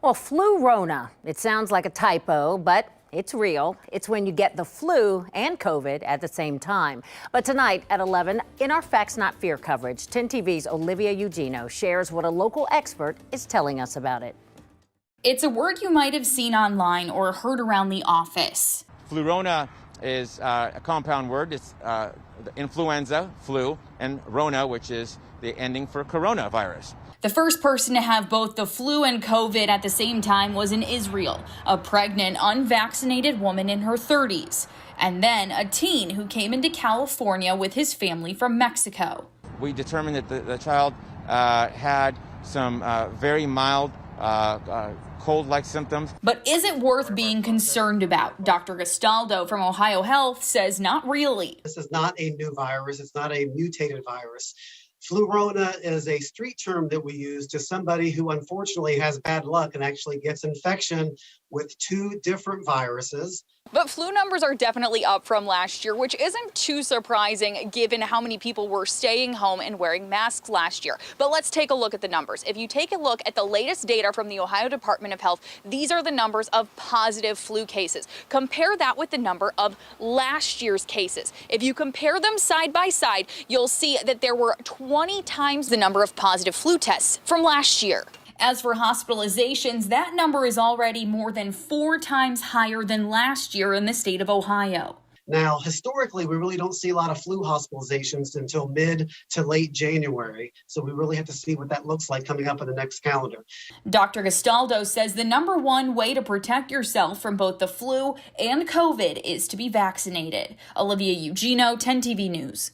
Well, flurona, it sounds like a typo, but it's real. It's when you get the flu and COVID at the same time. But tonight at 11, in our Facts Not Fear coverage, 10 TV's Olivia Eugenio shares what a local expert is telling us about it. It's a word you might have seen online or heard around the office. Flurona is a compound word. It's influenza, flu, and rona, which is the ending for coronavirus. The first person to have both the flu and COVID at the same time was in Israel, a pregnant, unvaccinated woman in her 30s, and then a teen who came into California with his family from Mexico. We determined that the child had some very mild cold-like symptoms. But is it worth being concerned about? Dr. Gastaldo from OhioHealth says not really. This is not a new virus. It's not a mutated virus. Flurona is a street term that we use to somebody who unfortunately has bad luck and actually gets infection with two different viruses. But flu numbers are definitely up from last year, which isn't too surprising given how many people were staying home and wearing masks last year. But let's take a look at the numbers. If you take a look at the latest data from the Ohio Department of Health, these are the numbers of positive flu cases. Compare that with the number of last year's cases. If you compare them side by side, you'll see that there were 20 times the number of positive flu tests from last year. As for hospitalizations, that number is already more than 4 times higher than last year in the state of Ohio. Now, historically, we really don't see a lot of flu hospitalizations until mid to late January. So we really have to see what that looks like coming up in the next calendar. Dr. Gastaldo says the number one way to protect yourself from both the flu and COVID is to be vaccinated. Olivia Eugenio, 10 TV News.